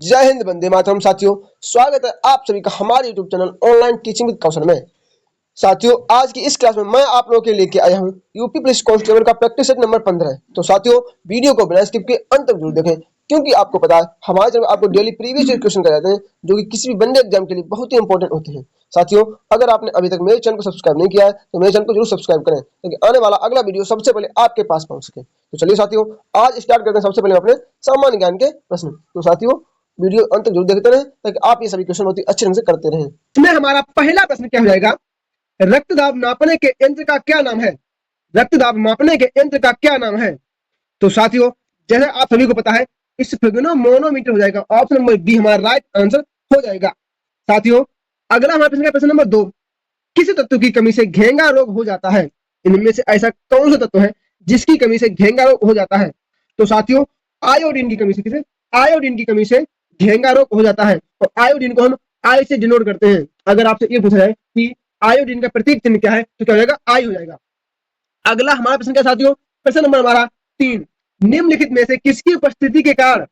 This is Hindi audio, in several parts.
जय हिंद, वंदे मातरम। साथियों, स्वागत है आप सभी का हमारे YouTube channel online teaching with Kaushal में। साथियों, आज की इस क्लास में मैं आप लोगों के लेके आया हूं यूपी पुलिस कांस्टेबल का प्रैक्टिस सेट नंबर 15। तो साथियों, वीडियो को बिना स्किप के अंत तक जरूर देखें, क्योंकि आपको पता है हमारे चैनल आपको डेली प्रीवियस ईयर क्वेश्चन कराते हैं जो कि किसी भी बनने एग्जाम के लिए बहुत ही इंपॉर्टेंट होते हैं। साथियों, अगर आपने अभी तक मेरे चैनल को सब्सक्राइब नहीं किया है तो मेरे चैनल को जरूर सब्सक्राइब करें, ताकि आने वाला अगला वीडियो सबसे पहले आपके पास पहुंच सके। तो चलिए साथियों, आज स्टार्ट करते हैं सबसे पहले अपने सामान्य ज्ञान के प्रश्न। तो साथियों, वीडियो अंत तक जरूर देखते रहें, ताकि आप ये सभी क्वेश्चन बहुत ही अच्छे ढंग से करते रहें। इसमें हमारा पहला प्रश्न क्या हो जाएगा? रक्त दाब नापने के यंत्र का क्या नाम है? रक्त दाब मापने के यंत्र का क्या नाम है? तो साथियों, जैसे आप सभी को पता है, इस मोनोमीटर हो जाएगा। ऑप्शन नंबर बी हमारा राइट आंसर हो जाएगा। साथियों, अगला हमारा प्रश्न है प्रश्न नंबर 2। किस तत्व की कमी से घेंगा रोग हो जाता है? इनमें से ऐसा कौन सा तत्व है जिसकी कमी से घेंगा रोग हो जाता है? तो साथियों, आयोडीन की कमी से। किसे? आयोडीन की कमी से घेंगा रोग हो जाता है। और आयोडीन को हम आई से डिनोट करते हैं। अगर आपसे ये पूछा जाए कि आयोडीन का प्रतीक चिन्ह क्या है, तो क्या हो जाएगा? आई हो जाएगा। अगला हमारा प्रश्न क्या साथियों? प्रश्न नंबर हमारा 3। निम्नलिखित में से किसकी उपस्थिति के कारण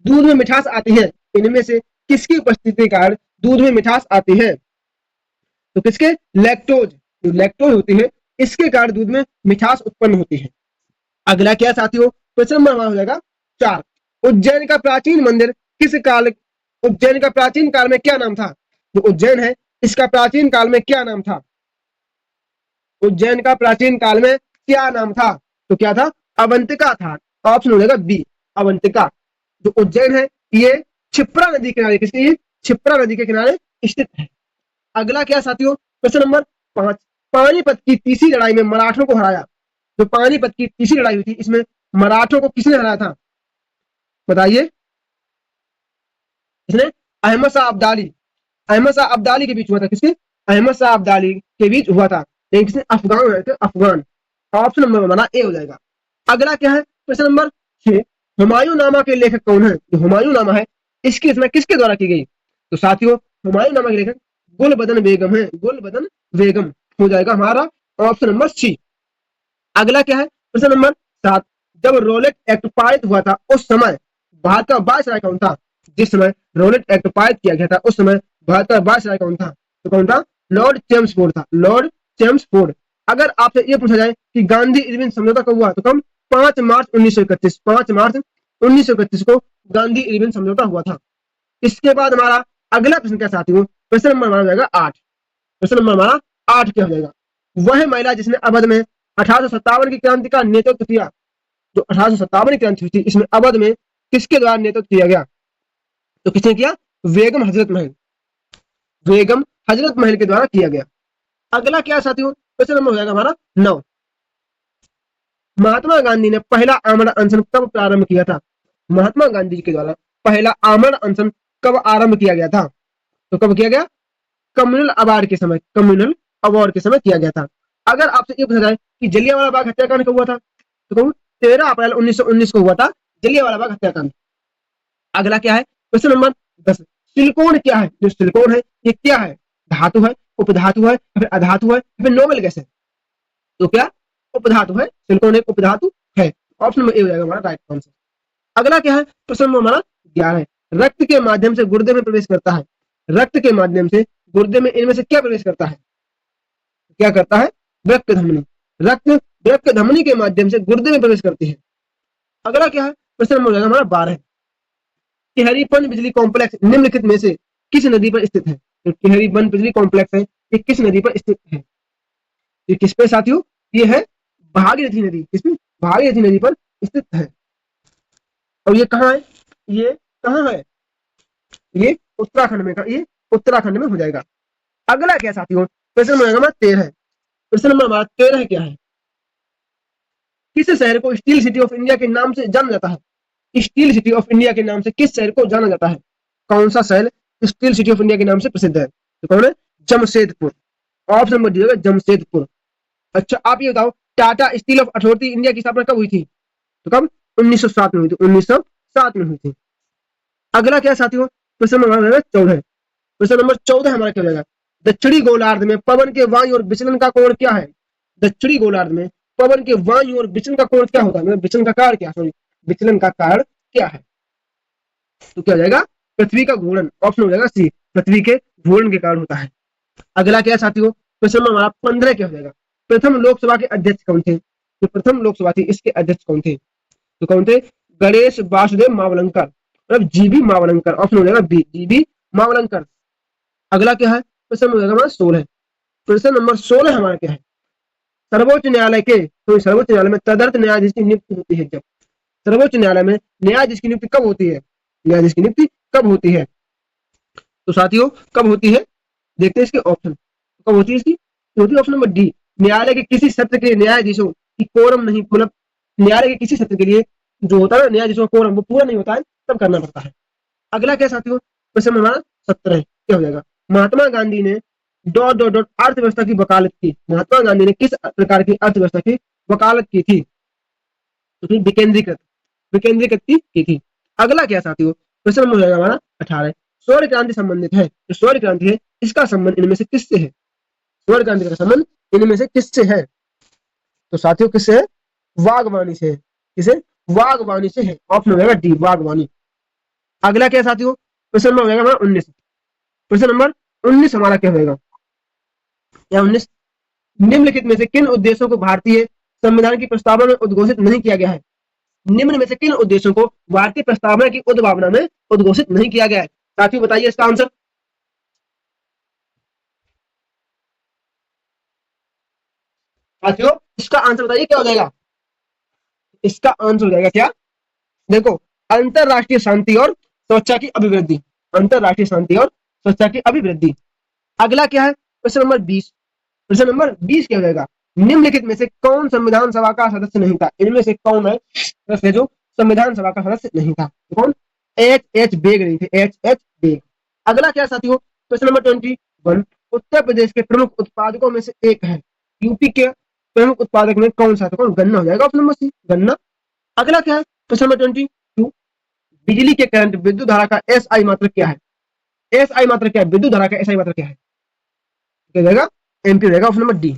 दूध में मिठास आती है? इनमें से किसकी उपस्थिति के कारण दूध में मिठास आती है? तो किसके? लैक्टोज। जो लैक्टोज होती है, इसके कारण दूध में मिठास उत्पन्न होती है। अगला क्या साथियों? प्रश्न नंबर हमारा हो जाएगा 4। उज्जैन का प्राचीन मंदिर किस काल उज्जैन का प्राचीन काल में क्या नाम था? जो उज्जैन है, इसका प्राचीन काल में क्या नाम था? उज्जैन का प्राचीन काल में क्या नाम था? तो क्या था? अवंतिका था। ऑप्शन हो जाएगा बी, अवंतिका। जो उज्जैन है, ये क्षिप्रा नदी के किनारे, किसके? ये क्षिप्रा नदी के किनारे स्थित है। अगला क्या साथियों? प्रश्न नंबर 5। पानीपत की तीसरी लड़ाई में मराठों को हराया। जो पानीपत की तीसरी लड़ाई हुई थी, इसमें मराठों को किसने हराया था? बताइए। इसने अहमद शाह अब्दाली। अहमद शाह अब्दाली के बीच हुआ था। किसके? अहमद शाह अब्दाली के बीच हुआ था। लेकिन किसने? अफगान रहे थे, अफगान। ऑप्शन नंबर हमारा ए हो जाएगा। अगला क्या है? प्रश्न नंबर 6। हुमायूं नामा के लेखक कौन है? जो हुमायूं नामा है, इसकी रचना किसके द्वारा की गई? तो साथियों, हुमायूं नामा के लेखक गुलबदन बेगम है। गुलबदन बेगम हो जाएगा हमारा ऑप्शन नंबर सी। अगला क्या है? प्रश्न नंबर 7। जब रोलेट एक्ट पारित हुआ था, उस समय भारत का वायसराय कौन था? जिस समय रोलेट एक्ट पारित किया गया था, उस समय भारत का वायसराय कौन था? तो कौन था? लॉर्ड चेम्सफोर्ड था। Lord Chelmsford. अगर आपसे ये पूछा जाए कि गांधी इरविन समझौता कब हुआ, तो कब? 5 मार्च 1931। 5 मार्च 1931 को गांधी इरविन समझौता हुआ था। इसके बाद हमारा अगला प्रश्न क्या साथियों? प्रश्न नंबर हमारा हो जाएगा 8। प्रश्न नंबर हमारा 8 क्या हो जाएगा? वह महिला जिसने अवध में 1857 की क्रांति का नेतृत्व किया। जो 1857 की क्रांति हुई थी, इसमें अवध में किसके द्वारा नेतृत्व किया गया? तो किसने किया? बेगम हजरत महल। बेगम हजरत महल के द्वारा किया गया। अगला क्या साथियों? प्रश्न नंबर हो जाएगा हमारा 9। महात्मा गांधी ने पहला आमरण अनशन कब प्रारंभ किया था? महात्मा गांधी के द्वारा पहला आमरण अनशन कब आरंभ किया गया था? तो कब किया गया? कम्युनल अवार्ड के समय। कम्युनल अवार्ड के समय किया गया था। अगर आपसे ये पूछा जाए कि जलियांवाला बाग हत्याकांड कब हुआ था, तो कहूँ 13 अप्रैल 1919 को हुआ था जलियांवाला बाग हत्याकांड। अगला क्या है? Question number 10। सिलिकॉन क्या है? जो सिलिकॉन है, ये क्या है? धातु है, उपधातु है, या फिर अधातु है, या फिर नोबेल गैस है? तो क्या? उपधातु है। सिलिकॉन एक उपधातु है। ऑप्शन नंबर ए हो जाएगा हमारा राइट आंसर। अगला क्या है? प्रश्न नंबर हमारा 11। रक्त के माध्यम से गुर्दे में प्रवेश करता है। रक्त के माध्यम से गुर्दे में इनमें से क्या प्रवेश करता है? क्या करता है? रक्त धमनी। रक्त रक्त धमनी के माध्यम से गुर्दे में प्रवेश करती है। अगला क्या है? प्रश्न नंबर हो जाएगा हमारा 12। टिहरी पन बिजली कॉम्प्लेक्स निम्नलिखित में से किस नदी पर स्थित है? तो टिहरी पन बिजली कॉम्प्लेक्स है, ये किस नदी पर स्थित है? ये किस पे साथियों? ये है भागीरथी नदी। किसमें? भागीरथी नदी पर स्थित है। और ये कहाँ है? ये कहाँ है? ये उत्तराखंड में। ये उत्तराखंड में हो जाएगा। अगला क्या साथियों? प्रश्न नंबर हमारा 13। प्रश्न नंबर हमारा 13 क्या है? किस शहर को स्टील सिटी ऑफ इंडिया के नाम से जाना जाता है? स्टील सिटी ऑफ इंडिया के नाम से किस शहर को जाना जाता है? कौन सा शहर स्टील सिटी ऑफ इंडिया के नाम से प्रसिद्ध है? तो कौन है? जमशेदपुर। ऑप्शन नंबर डी होगा जमशेदपुर। अच्छा, आप ये बताओ, Tata steel of authority India की स्थापना कब हुई थी? तो कब? 1907 में हुई थी। 1907 में हुई थी। अगला क्या साथियों? प्रश्न नंबर 14। प्रश्न नंबर 14 हमारा क्या हो जाएगा? दक्षिणी गोलार्ध में पवन के वायु और विचलन का कोण क्या है? दक्षिणी गोलार्ध में पवन के वायु और विचलन का कोण क्या होता है? विचलन का कारण क्या? सॉरी, विचलन का कारण क्या है? तो क्या हो जाएगा? पृथ्वी का घूर्णन, ऑप्शन हो जाएगा सी, पृथ्वी के घूर्णन के कारण होता है। अगला क्या है साथियों, क्वेश्चन नंबर हमारा 15 क्या हो जाएगा, प्रथम लोकसभा के अध्यक्ष कौन थे? जो प्रथम लोकसभा थी इसके अध्यक्ष कौन थे? तो कौन थे? गणेश वासुदेव मावलंकर, मतलब जीबी मावलंकर, ऑप्शन हो जाएगा बी, जीबी मावलंकर। अगला क्या है, क्वेश्चन हो जाएगा हमारा 16। क्वेश्चन नंबर 16 हमारा क्या है, सर्वोच्च न्यायालय के, तो सर्वोच्च न्यायालय में तदर्थ न्यायाधीश की नियुक्ति होती है जब, सर्वोच्च न्यायालय में न्यायाधीश की नियुक्ति कब होती है? न्यायाधीश की नियुक्ति कब होती है? तो साथियों कब होती है, देखते हैं इसके ऑप्शन, कब होती है इसकी, होती है ऑप्शन नंबर डी, न्यायालय के किसी सत्र के न्यायाधीशों की कोरम नहीं, मतलब न्यायालय के किसी सत्र के लिए जो होता है ना न्यायाधीशों का कोरम वो पूरा नहीं होता है तब करना पड़ता है। अगला क्या साथियों, क्वेश्चन हमारा 17 क्या हो जाएगा, महात्मा गांधी ने डॉट डॉट डॉट अर्थव्यवस्था की वकालत की, महात्मा गांधी ने किस प्रकार की अर्थव्यवस्था की वकालत की थी? तो विकेंद्रीकृत, विकेंद्रीकृत की थी। अगला क्या साथियों, क्वेश्चन नंबर हो जाएगा हमारा 18, सौर क्रांति संबंधित है, जो सौर क्रांति है इसका संबंध इनमें से किससे है? सौर क्रांति का संबंध इनमें से किससे है? तो साथियों किससे है? वागवानी से है। किसे? वागवानी से है, ऑप्शन हो जाएगा डी, वागवानी। अगला क्या साथियों, क्वेश्चन नंबर हो जाएगा हमारा 19। क्वेश्चन नंबर 19 हमारा क्या होगा, या 19, निम्नलिखित में से किन उद्देश्यों को भारतीय संविधान की प्रस्तावना में उद्घोषित नहीं किया गया है? निम्न में से किन उद्देश्यों को भारतीय प्रस्तावना की उद्भावना में उद्घोषित नहीं किया गया है? साथियों बताइए इसका आंसर। साथियों इसका आंसर बताइए क्या हो जाएगा, इसका आंसर हो जाएगा क्या, देखो, अंतरराष्ट्रीय शांति और सुरक्षा की अभिवृद्धि, अंतरराष्ट्रीय शांति और सुरक्षा की अभिवृद्धि। अगला क्या है, क्वेश्चन नंबर 20। क्वेश्चन नंबर 20 क्या हो जाएगा, निम्नलिखित में से कौन संविधान सभा का सदस्य नहीं था? इनमें से कौन है सदस्य जो संविधान सभा का सदस्य नहीं था? तो कौन? एच एच बेग नहीं थे, एच एच बेग। अगला क्या साथियों, क्वेश्चन नंबर 21, उत्तर प्रदेश के प्रमुख उत्पादकों में से एक है, यूपी के प्रमुख उत्पादक में कौन सा? तो कौन? गन्ना हो जाएगा, ऑप्शन नंबर सी, गन्ना। अगला क्या है, क्वेश्चन नंबर 22, बिजली के करंट विद्युत धारा का एस आई मात्रक क्या है? एस आई मात्रक क्या है, विद्युत धारा का एस आई मात्रक क्या है? क्या जाएगा? एम्पीयर रहेगा, ऑप्शन नंबर डी।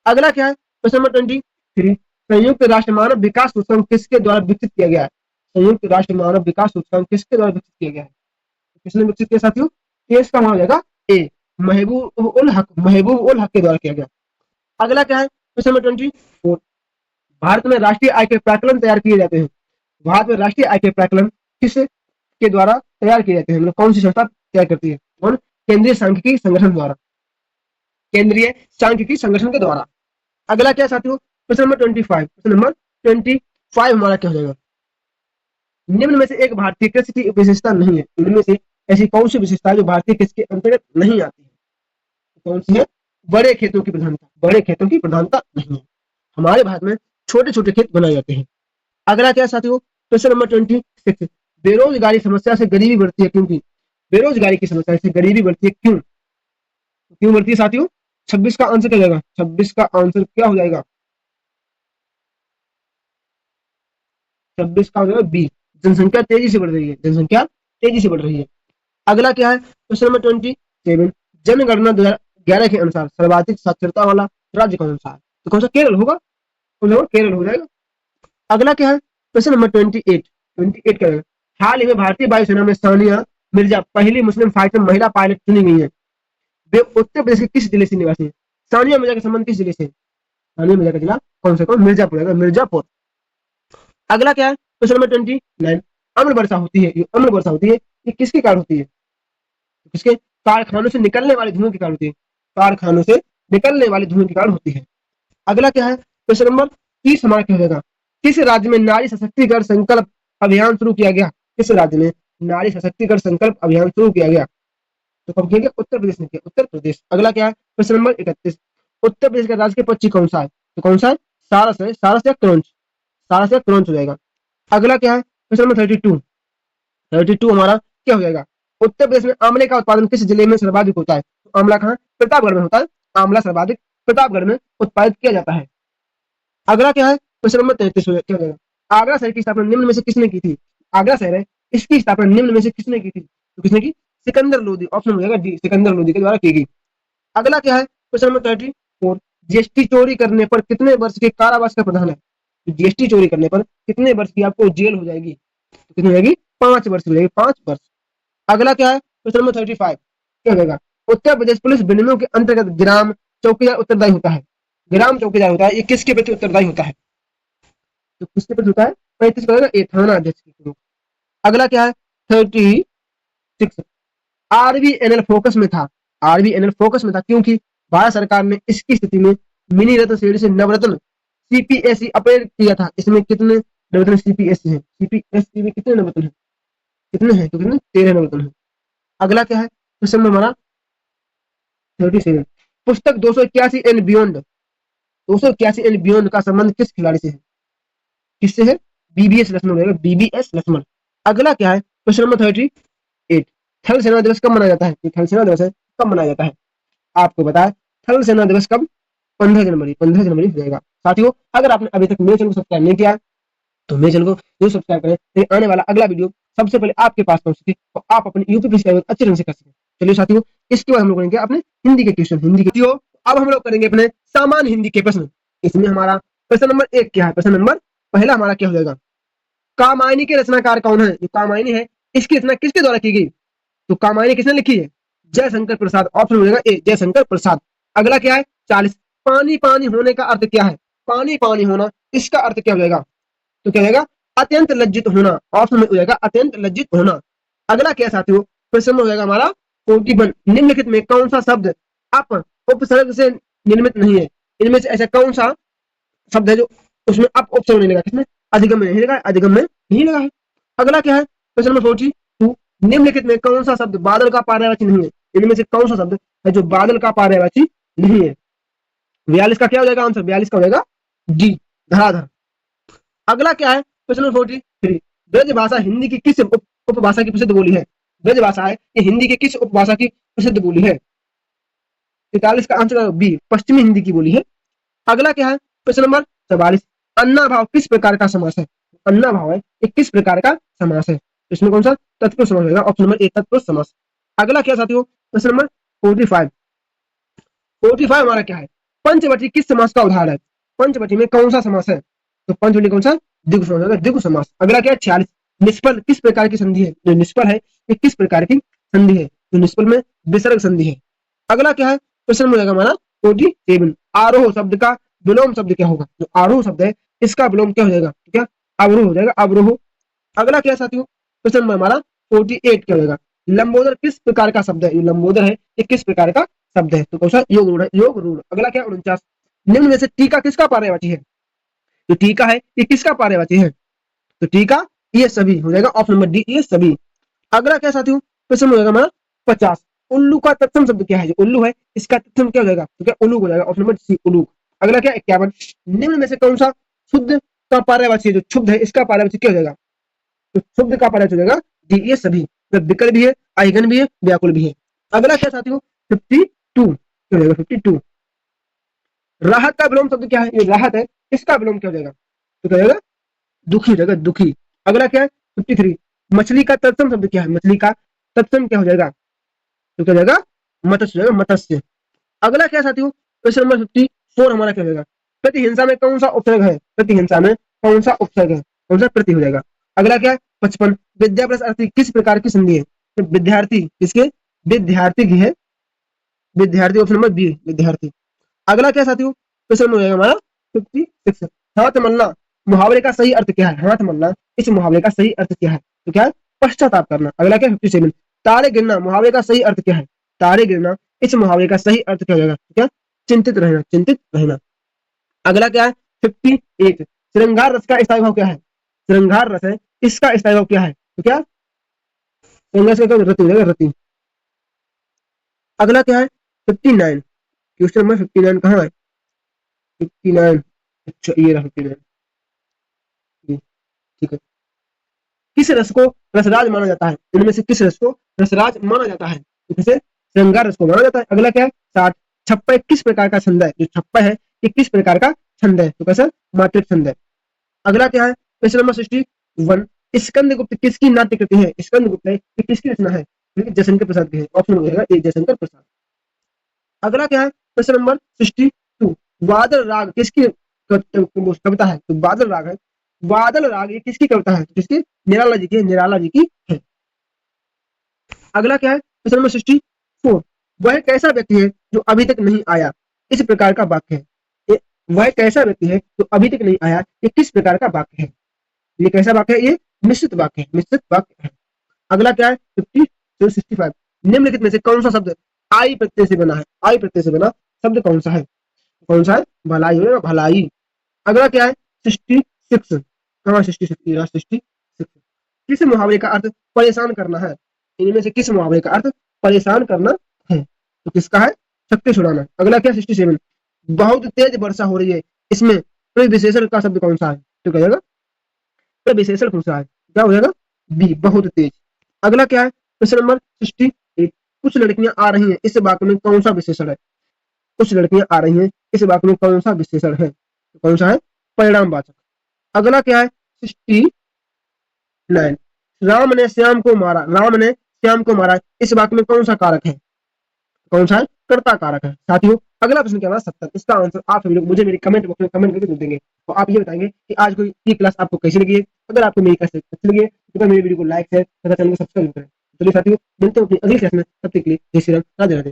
अगला क्या है, क्वेश्चन नंबर 23, संयुक्त राष्ट्र मानव विकास सूचकांक किसके द्वारा विकसित किया गया है? संयुक्त राष्ट्र मानव विकास सूचकांक किसके द्वारा विकसित किया गया है? किसने विकसित किया साथियों? इसका हो जाएगा ए, महबूब उल हक, महबूब उल हक के द्वारा किया गया। अगला क्या है, क्वेश्चन नंबर 24, भारत में राष्ट्रीय आय के प्राकलन तैयार किए जाते हैं, भारत में राष्ट्रीय आय के प्राकलन किस के द्वारा तैयार किए जाते हैं, मतलब कौन सी संस्था तैयार करती है? कौन? केंद्रीय सांख्यिकी संगठन द्वारा, केंद्रीय सांख्यिकी संगठन के द्वारा। अगला क्या साथियों, क्वेश्चन नंबर 25, क्वेश्चन नंबर 25 हमारा क्या हो जाएगा, निम्न में से एक भारतीय कृषि की विशेषता नहीं है, इनमें से ऐसी कौन सी विशेषता है जो भारतीय कृषि के अंतर्गत नहीं आती है? कौन सी है? बड़े खेतों की प्रधानता, बड़े खेतों की प्रधानता नहीं है, हमारे भारत में छोटे छोटे खेत बनाए जाते हैं। अगला क्या साथियों, क्वेश्चन नंबर 26, बेरोजगारी समस्या से गरीबी बढ़ती है क्योंकि, बेरोजगारी की समस्या से गरीबी बढ़ती है क्यों? क्यों बढ़ती है साथियों? 26 का आंसर क्या जाएगा, 26 का आंसर क्या हो जाएगा, 26 का हो जाएगा बी, जनसंख्या तेजी से बढ़ रही है, जनसंख्या तेजी से बढ़ रही है। अगला क्या है, क्वेश्चन नंबर 27, जनगणना 2011 के अनुसार सर्वाधिक साक्षरता वाला राज्य कौन सा है? तो कौन सा? केरल होगा, केरल हो जाएगा। अगला क्या है, क्वेश्चन नंबर 28, 28 क्या है, हाल ही में भारतीय वायुसेना में सानिया मिर्जा पहली मुस्लिम फाइटर महिला पायलट चुनी गई है, वे उत्तर प्रदेश के किस जिले से निवासी है? सानिया मिर्जा का संबंध किस जिले से? सानिया मिर्जा का जिला कौन सा? कौन? मिर्जापुर है, मिर्जापुर। अगला क्या है, क्वेश्चन नंबर 29, अम्ल वर्षा होती है, ये अम्ल वर्षा होती है ये किसके कारण होती है? किसके? कारखानों से निकलने वाले धुएं के कारण होती है, कारखानों से निकलने वाले धुएं के कारण होती है। अगला क्या है, क्वेश्चन नंबर 30 हमारा क्या हो जाएगा, किस राज्य में नारी सशक्तिकरण संकल्प अभियान शुरू किया गया? किस राज्य में नारी सशक्तिकरण संकल्प अभियान शुरू किया गया? तो कब किया गया? उत्तर प्रदेश ने किया, उत्तर प्रदेश। अगला क्या है, क्वेश्चन नंबर 31, उत्तर प्रदेश का राजकीय पक्षी कौन सा है? तो कौन सा है? सारस है, सारस या क्रंच, सारस या क्रंच हो जाएगा। अगला क्या है, क्वेश्चन नंबर 32, 32 हमारा क्या हो जाएगा, उत्तर प्रदेश में आंवले का उत्पादन किस जिले में सर्वाधिक होता है? तो आंवला कहाँ? प्रतापगढ़ में होता है, आंवला सर्वाधिक प्रतापगढ़ में उत्पादित किया जाता है। अगला क्या है, क्वेश्चन नंबर 33 क्या हो जाएगा, आगरा शहर की स्थापना निम्न में से किसने की थी? आगरा शहर है, इसकी स्थापना निम्न में से किसने की थी? तो किसने की? सिकंदर लोदी, ऑप्शन हो जाएगा डी, सिकंदर लोदी के द्वारा की गई। अगला क्या है, क्वेश्चन नंबर 34, जीएसटी चोरी करने पर कितने वर्ष के कारावास का प्रावधान है? जीएसटी चोरी करने पर कितने वर्ष की आपको जेल हो जाएगी? तो कितनी हो जाएगी? 5 वर्ष हो जाएगी, 5 वर्ष। अगला क्या है क्वेश्चन नंबर 35 क्या होगा, उत्तर प्रदेश पुलिस विनिमयों के अंतर्गत ग्राम चौकीदार उत्तरदायी होता है। ग्राम चौकीदार होता है, ये किसके प्रति उत्तरदायी होता है, तो किसके प्रति होता है, 35 का होगा ये थाना अध्यक्ष के प्रमुख। अगला क्या है 36, आरबीएनएल फोकस में था। आरबीएनएल फोकस में था क्योंकि भारत सरकार ने इसकी स्थिति में मिनी रत्न श्रेणी से नवरत्न सीपीएसई अपग्रेड किया था। इसमें कितने नवरत्न सीपीएसई है, सीपीएसई में कितने नवरत्न है, कितने हैं, तो कितने 13 नवरत्न है। अगला क्या है क्वेश्चन नंबर हमारा 37, पुस्तक 281 एंड बियॉन्ड, 281 एंड बियॉन्ड का संबंध किस खिलाड़ी से है, किससे है, बीबीएस लक्ष्मण रहेगा, बीबीएस लक्ष्मण। अगला क्या है क्वेश्चन नंबर 38, थल सेना दिवस कब मनाया जाता है, थल सेना दिवस है कब मनाया जाता है, आपको बताया थल सेना दिवस कब, 15 जनवरी, 15 जनवरी हो जाएगा। साथियों अगर आपने अभी तक मेरे चैनल को सब्सक्राइब नहीं किया तो मेरे चैनल को जरूर सब्सक्राइब करें, तो आने वाला अगला वीडियो सबसे पहले आपके पास पहुंच सके और आप अपने यूट्यूब सब्सक्राइब अच्छे ढंग से कर सकें। चलिए साथियों इसके बाद हम लोग करेंगे अपने हिंदी के क्वेश्चन, हिंदी के अब हम लोग करेंगे अपने सामान्य हिंदी के प्रश्न। इसमें हमारा प्रश्न नंबर 1 क्या है, प्रश्न नंबर पहला हमारा क्या हो जाएगा, कामायनी के रचनाकार कौन है, जो कामायनी है इसकी रचना किसके द्वारा की गई, तो कामायनी किसने लिखी है, जयशंकर प्रसाद, ऑप्शन हो जाएगा ए जयशंकर प्रसाद। अगला क्या है 40, पानी पानी होने का अर्थ क्या है, पानी पानी होना इसका अर्थ क्या हो जाएगा, तो क्या हो जाएगा अत्यंत लज्जित होना, ऑप्शन में हो जाएगा अत्यंत लज्जित होना। अगला क्या साथियों प्रश्न हो जाएगा हमारा 41, निम्नलिखित में कौन सा शब्द अप उपसर्ग से निर्मित नहीं है, इनमें से ऐसा कौन सा शब्द है जो उसमें अप उपसर्ग नहीं लगा, किसमें अधिगम में नहीं लगा, अधिगम में नहीं लगा है। अगला क्या है क्वेश्चन नंबर 42, निम्नलिखित में कौन सा शब्द बादल का पर्यायवाची नहीं है, इनमें से कौन सा शब्द है जो बादल का पर्यायवाची नहीं है। 42 का क्या हो जाएगा आंसर, 42 का हो जाएगा डी धराधर। अगला क्या है क्वेश्चन नंबर 43, ब्रज भाषा हिंदी की किस उपभाषा की प्रसिद्ध बोली है, ब्रज भाषा है ये हिंदी की किस उपभाषा की प्रसिद्ध बोली है। 43 का आंसर बी पश्चिमी हिंदी की बोली है। अगला क्या है क्वेश्चन नंबर 44, अन्ना भाव किस प्रकार का समास है, अन्ना भाव है ये किस प्रकार का समास है, इसमें कौन सा तत्पुरुष समास होगा, ऑप्शन नंबर ए तत्पुरुष समास। अगला क्या साथियों क्वेश्चन नंबर 45, 45 हमारा क्या है, पंचवटी किस समास का उदाहरण है, पंचवटी में कौन सा समास है, तो पंचवटी कौन सा द्विगु समास होगा, द्विगु समास। अगला क्या है 46, निष्फल किस प्रकार की संधि है, जो निष्फल है ये किस प्रकार की संधि है, तो निष्फल में विसर्ग संधि है। अगला क्या है क्वेश्चन हो जाएगा हमारा 47, आरोह शब्द का विलोम शब्द क्या होगा, जो आरोह शब्द है इसका विलोम क्या हो जाएगा, क्या अवरोह हो जाएगा, अवरोह। अगला क्या साथियों क्वेश्चन नंबर हमारा 48 क्या हो जाएगा, लंबोदर किस प्रकार का शब्द है, ये लंबोदर है ये किस प्रकार का शब्द है, तो कौन सा योग रूढ़ है, योग रूढ़। अगला क्या 49, निम्न में से टीका किसका पर्यायवाची है, जो टीका है ये किसका पर्यायवाची है, तो टीका ये सभी हो जाएगा, ऑप्शन नंबर डी ये सभी। अगला क्या साथियों क्वेश्चन हो जाएगा हमारा 50, उल्लू का तत्सम शब्द क्या है, जो उल्लू है इसका तत्सम क्या हो जाएगा, तो क्या उलूक हो जाएगा, ऑप्शन नंबर सी उलूक। अगला क्या 51, निम्न में से कौन सा शुद्ध का पर्यायवाची है, जो शुद्ध है इसका पर्यायवाची क्या हो जाएगा, तो शुद्ध का पर्यायवाची हो जाएगा डी ये सभी, विकल भी है आइगन भी है व्याकुल भी है। अगला क्या साथियों 52 क्या हो जाएगा 52, राहत का विलोम शब्द क्या है, ये राहत है इसका विलोम क्या हो जाएगा, तो क्या हो जाएगा दुखी हो जाएगा दुखी। अगला क्या है 53, मछली का तत्सम शब्द क्या है, मछली का तत्सम क्या हो जाएगा, तो क्या हो जाएगा मत्स्य हो जाएगा मत्स्य। अगला क्या साथियों क्वेश्चन नंबर 54 हमारा क्या हो जाएगा, प्रतिहिंसा में कौन सा उपसर्ग है, प्रतिहिंसा में कौन सा उपसर्ग है, कौन सा प्रति हो जाएगा। अगला क्या है 55, विद्या प्लस अर्थी किस प्रकार की संधि है, तो विद्यार्थी किसके विद्यार्थी की है, विद्यार्थी ऑप्शन नंबर बी विद्यार्थी। अगला क्या साथियों क्वेश्चन हो जाएगा हमारा 56, हाथ मलना मुहावरे का सही अर्थ क्या है, हाथ मलना इस मुहावरे का सही अर्थ क्या है, तो क्या है पश्चाताप करना। अगला क्या 57, तारे गिनना मुहावरे का सही अर्थ क्या है, तारे गिनना इस मुहावरे का सही अर्थ क्या हो जाएगा, क्या चिंतित रहना, चिंतित रहना। अगला क्या है 58, श्रृंगार रस का स्थायी भाव क्या है, श्रृंगार रस है इसका स्थायी भाव क्या है, तो क्या श्रृंगार का रति हो जाएगा रति। अगला क्या है 59, क्वेश्चन नंबर 59 कहाँ है 59, अच्छा ये रहा 59, ठीक है। किस रस को रसराज माना जाता है, इनमें से किस रस को रसराज माना जाता है, तो किसे श्रृंगार रस को माना जाता है। अगला क्या है 60, छप्पा किस प्रकार का छंद है, जो छप्पा है ये किस प्रकार का छंद है, तो कैसा मात्रिक छंद है। अगला क्या है क्वेश्चन नंबर 61, स्कंदगुप्त किसकी नाट्य कृति है, स्कंदगुप्त है ये किसकी रचना है, जयशंकर प्रसाद की है, ऑप्शन हो जाएगा ए जयशंकर प्रसाद। अगला क्या है क्वेश्चन नंबर 62, बादल राग किसकी कविता है, तो बादल राग है, बादल राग ये किसकी कविता है, किसकी निराला जी की, निराला जी की है। अगला क्या है, क्वेश्चन नंबर 64, वह कैसा व्यक्ति है जो अभी तक नहीं आया, इस प्रकार का वाक्य है। वह कैसा व्यक्ति है जो अभी तक नहीं आया, ये किस प्रकार का वाक्य है? ये कैसा वाक्य है? ये मिश्रित वाक्य है, मिश्रित वाक्य है। अगला क्या है, 65, निम्नलिखित में से कौन सा शब्द आई प्रत्यय से बना है? आई प्रत्यय से बना शब्द कौन सा है? कौन सा है? भलाई होगा, भलाई। अगला क्या है, 66, कहाँ 66, 66, किस मुहावरे का अर्थ परेशान करना है? इनमें से किस मुहावरे का अर्थ परेशान करना है? तो किसका है? शक्ति छुड़ाना। अगला क्या, 67, बहुत तेज वर्षा हो रही है, इसमें प्रविशेषण का शब्द कौन सा है? तो कहेगा प्रविशेषण कौन सा है? क्या हो जाएगा? बी, बहुत तेज। अगला क्या है, क्वेश्चन नंबर 68, कुछ लड़कियां आ रही हैं, इस वाक्य में कौन सा विशेषण है? कुछ लड़कियां आ रही हैं, इस वाक्य में कौन सा विशेषण है? तो कौन सा है? परिणामवाचक। अगला क्या है, 69, राम ने श्याम को मारा, राम ने श्याम को मारा, इस वाक्य में कौन सा कारक है? कौन सा है? कर्ता कारक है। साथियों, अगला प्रश्न क्या है, 70, इसका आंसर आप सभी लोग मुझे मेरे कमेंट बॉक्स में कमेंट करके देंगे। तो आप ये बताएंगे कि आज कोई ये क्लास आपको कैसी लगी है। अगर आपको मेरी क्लास अच्छी लगी है तो मेरे वीडियो को लाइक शेयर तथा चैनल को सब्सक्राइब करें। चलिए साथियों, मिलते हैं अपनी अगली क्लास में, तब तक के लिए जय श्री राम, राधे राधे।